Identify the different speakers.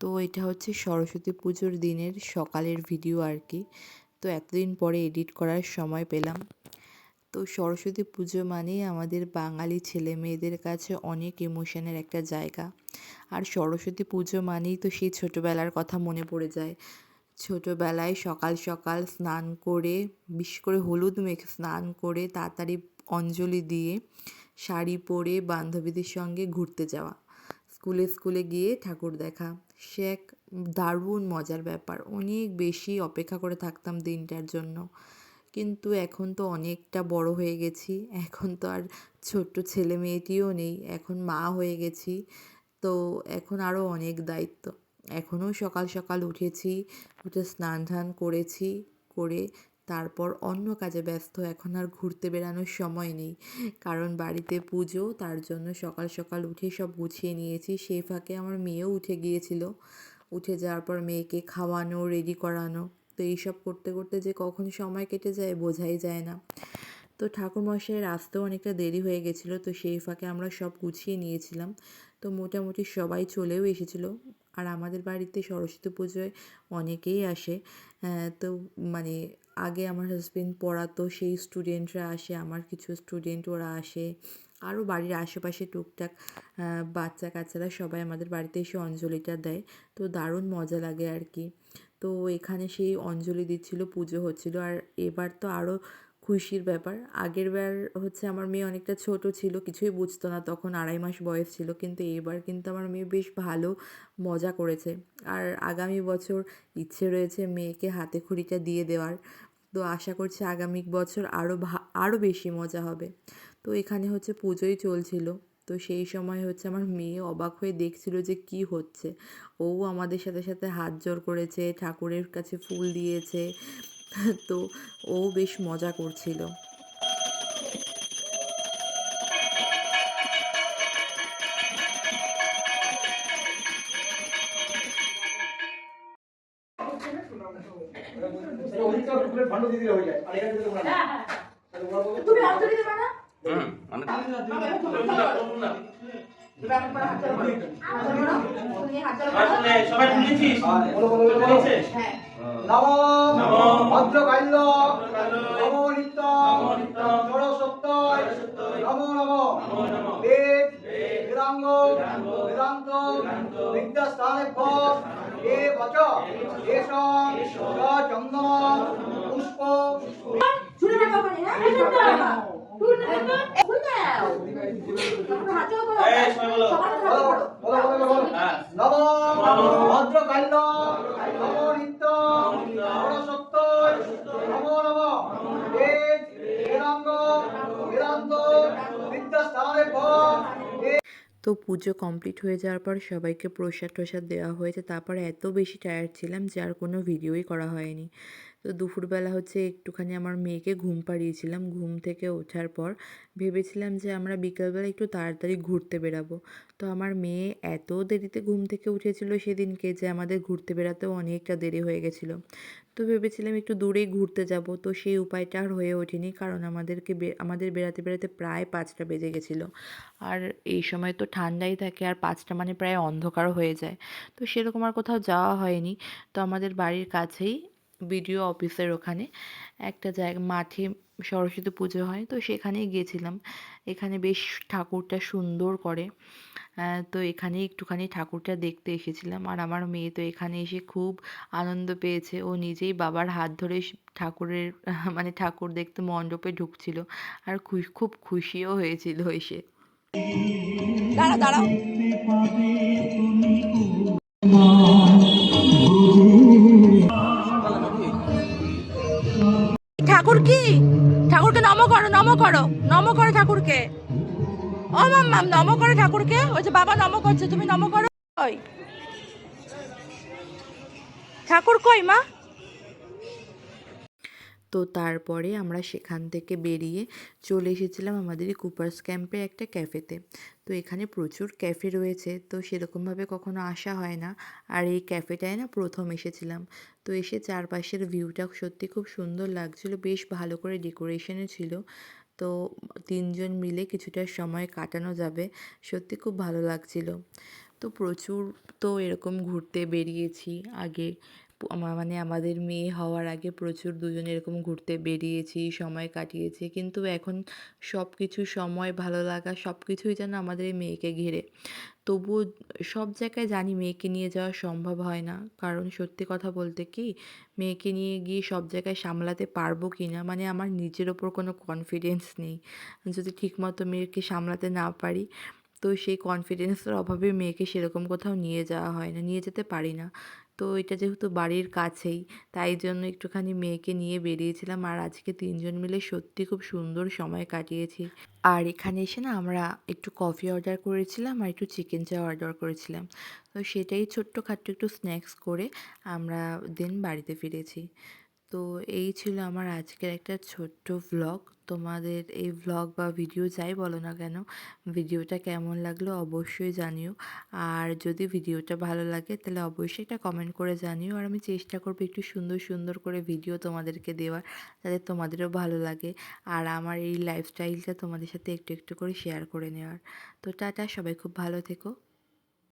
Speaker 1: তো এটা হচ্ছে সরস্বতী পুজোর দিনের সকালের ভিডিও আর কি। তো এতদিন পরে এডিট করার সময় পেলাম। তো সরস্বতী পুজো মানেই আমাদের বাঙালি ছেলে মেয়েদের কাছে অনেক ইমোশনের একটা জায়গা। আর সরস্বতী পুজো মানেই তো সেই ছোটোবেলার কথা মনে পড়ে যায়। ছোটোবেলায় সকাল সকাল স্নান করে, বিশেষ করে হলুদ মেখে স্নান করে তাড়াতাড়ি অঞ্জলি দিয়ে শাড়ি পরে বান্ধবীদের সঙ্গে ঘুরতে যাওয়া, স্কুলে স্কুলে গিয়ে ঠাকুর দেখা, সে এক দারুণ মজার ব্যাপার। অনেক বেশি অপেক্ষা করে থাকতাম দিনটার জন্য। কিন্তু এখন তো অনেকটা বড় হয়ে গেছি, এখন তো আর ছোট্ট ছেলে মেয়েটিও নেই, এখন মা হয়ে গেছি। তো এখন আরও অনেক দায়িত্ব। এখনও সকাল সকাল উঠেছি, উঠে স্নান টান করেছি, করে তারপর অন্য কাজে ব্যস্ত। এখন আর ঘুরতে বেড়ানোর সময় নেই, কারণ বাড়িতে পুজো, তার জন্য সকাল সকাল উঠে সব গুছিয়ে নিয়েছি। সেই ফাঁকে আমার মেয়েও উঠে গিয়েছিল। উঠে যাওয়ার পর মেয়েকে খাওয়ানো, রেডি করানো, তো এইসব করতে করতে যে কখন সময় কেটে যায় বোঝাই যায় না। তো ঠাকুরমশাইয়ের আসতেও অনেকটা দেরি হয়ে গেছিলো, তো সেই ফাঁকে আমরা সব গুছিয়ে নিয়েছিলাম। তো মোটামুটি সবাই চলেও এসেছিলো। আর আমাদের বাড়িতে সরস্বতী পুজোয় অনেকেই আসে। তো মানে আগে আমার হাজবেন্ড পড়াতো, সেই স্টুডেন্টরা আসে, আমার কিছু স্টুডেন্ট ওরা আসে, আরও বাড়ির আশেপাশে টুকটাক বাচ্চা কাচ্চারা সবাই আমাদের বাড়িতে এসে অঞ্জলিটা দেয়। তো দারুণ মজা লাগে আর কি। তো এখানে সেই অঞ্জলি দিচ্ছিলো, পুজো হচ্ছিলো। আর এবার তো আরও খুশির ব্যাপার, আগের বার হচ্ছে আমার মেয়ে অনেকটা ছোট ছিল, কিছুই বুঝতো না, তখন 2.5 মাস বয়স ছিল। কিন্তু এবার কিন্তু আমার মেয়ে বেশ ভালো মজা করেছে। আর আগামী বছর ইচ্ছে রয়েছে মেয়েকে হাতে খড়িটা দিয়ে দেওয়ার। তো আশা করছি আগামী বছর আরও বেশি মজা হবে। তো এখানে হচ্ছে পুজোই চলছিল। তো সেই সময় হচ্ছে আমার মেয়ে অবাক হয়ে দেখছিল যে কি হচ্ছে। ও আমাদের সাথে সাথে হাত জোড় করেছে, ঠাকুরের কাছে ফুল দিয়েছে। তো ও বেশ মজা করছিল।
Speaker 2: তুমি অঞ্জলি দেবে না?
Speaker 3: সবাই শুনেছিস?
Speaker 2: হ্যাঁ।
Speaker 4: নমো ভদ্রকাল্য নমো নিত্য সরস্বত্যয় নমো নমো বেদ বেদাঙ্গ বেদান্ত বিদ্যাস্থানেভ্য এ বচ এষম চন্দন পুষ্প
Speaker 2: ছুড়ে মারবা পানি, হ্যাঁ? ছুড়ে মারবা। ফুল দাও। তারপরে হাত জোড় করো।
Speaker 3: এই সবাই বলো।
Speaker 2: সবার সাথে হাত জোড় করো।
Speaker 4: নমো ভদ্রকাল্য নমো নিত্য সরস্বত্যয় নমো নমো বেদ বেদাঙ্গ বেদান্ত বিদ্যাস্থানেভ্য
Speaker 1: তো পুজো কমপ্লিট হয়ে যাওয়ার পর সবাইকে প্রসাদ টসাদ দেওয়া হয়েছে। তারপর এত বেশি টায়ার্ড ছিলাম যে আর কোনো ভিডিওই করা হয়নি। তো দুপুরবেলা হচ্ছে একটুখানি আমার মেয়েকে ঘুম পাড়িয়েছিলাম। ঘুম থেকে ওঠার পর ভেবেছিলাম যে আমরা বিকালবেলা একটু তাড়াতাড়ি ঘুরতে বেরাবো। তো আমার মেয়ে এত দেরিতে ঘুম থেকে উঠেছিল সেদিনকে যে আমাদের ঘুরতে বেরাতেও অনেকটা দেরি হয়ে গেছিলো। তো ভেবেছিলাম একটু দূরেই ঘুরতে যাব, তো সেই উপায়টা আর হয়ে ওঠেনি, কারণ আমাদের বেড়াতে বেড়াতে প্রায় 5টা বেজে গেছিলো। আর এই সময় তো ঠান্ডাই থাকে, আর 5টা মানে প্রায় অন্ধকার হয়ে যায়। তো সেরকম আর কোথাও যাওয়া হয়নি। তো আমাদের বাড়ির কাছেই বিডিও অফিসের ওখানে একটা জায়গা, মাঠে সরস্বতী পুজো হয়, তো সেখানেই গিয়েছিলাম। এখানে বেশ ঠাকুরটা সুন্দর করে। তো এখানে একটুখানি ঠাকুরটা দেখতে এসেছিলাম। আর আমার মেয়ে তো এখানে এসে খুব আনন্দ পেয়েছে। ও নিজেই বাবার হাত ধরে ঠাকুরের মানে ঠাকুর দেখতে মণ্ডপে ঢুকছিল। আর খুব খুশিও হয়েছিল এসে।
Speaker 2: দাঁড়াও দাঁড়াও। ঠাকুর কি? ঠাকুরকে নম করো, নম করো, নম করো ঠাকুরকে। ও মাম্মাম, নম করো ঠাকুরকে। ওই যে বাবা নম করছে, তুমি নম করো। ওই ঠাকুর কই মা?
Speaker 1: তো তারপরে আমরা সেখান থেকে বেরিয়ে চলে এসেছিলাম আমাদের কুপার্স ক্যাম্পের একটা ক্যাফেতে। তো এখানে প্রচুর ক্যাফে রয়েছে, তো সেরকমভাবে কখনো আসা হয় না। আর এই ক্যাফেটায় না প্রথম এসেছিলাম। তো এসে চারপাশের ভিউটা সত্যি খুব সুন্দর লাগছিল, বেশ ভালো করে ডেকোরেশনও ছিল। তো 3জন মিলে কিছুটা সময় কাটানো যাবে, সত্যি খুব ভালো লাগছিল। তো প্রচুর তো এরকম ঘুরতে বেরিয়েছি আগে মানে আমাদের মেয়ে হওয়ার আগে প্রচুর দুজনে এরকম ঘুরতে বেরিয়েছি, সময় কাটিয়েছি। কিন্তু এখন সব কিছু সময়, ভালো লাগা সব কিছুই যেন আমাদের এই মেয়েকে ঘিরে। তবুও সব জায়গায় জানি মেয়েকে নিয়ে যাওয়া সম্ভব হয় না। কারণ সত্যি কথা বলতে কি, মেয়েকে নিয়ে গিয়ে সব জায়গায় সামলাতে পারবো কি না, মানে আমার নিজের ওপর কোনো কনফিডেন্স নেই। যদি ঠিকমতো মেয়েকে সামলাতে না পারি, তো সেই কনফিডেন্সের অভাবে মেয়েকে সেরকম কোথাও নিয়ে যাওয়া হয় না, নিয়ে যেতে পারি না। তো এটা যেহেতু বাড়ির কাছেই, তাই জন্য একটুখানি মেয়েকে নিয়ে বেরিয়েছিলাম। আর আজকে ৩ জন মিলে সত্যি খুব সুন্দর সময় কাটিয়েছি। আর এখানে এসে না আমরা একটু কফি অর্ডার করেছিলাম আর একটু চিকেন চাও অর্ডার করেছিলাম। তো সেটাই ছোট্টখাট্ট একটু স্ন্যাক্স করে আমরা দেন বাড়িতে ফিরেছি। তো এই ছিল আমার আজকের একটা ছোট্ট ভ্লগ। তোমাদের এই ভ্লগ বা ভিডিও যাই বলো না কেন, ভিডিওটা কেমন লাগলো অবশ্যই জানিও। আর যদি ভিডিওটা ভালো লাগে তাহলে অবশ্যই একটা কমেন্ট করে জানিও। আর আমি চেষ্টা করবো একটু সুন্দর সুন্দর করে ভিডিও তোমাদেরকে দেওয়ার, যাতে তোমাদেরও ভালো লাগে। আর আমার এই লাইফস্টাইলটা তোমাদের সাথে একটু একটু করে শেয়ার করে নেওয়ার। তো টাটা, সবাই খুব ভালো থেকো।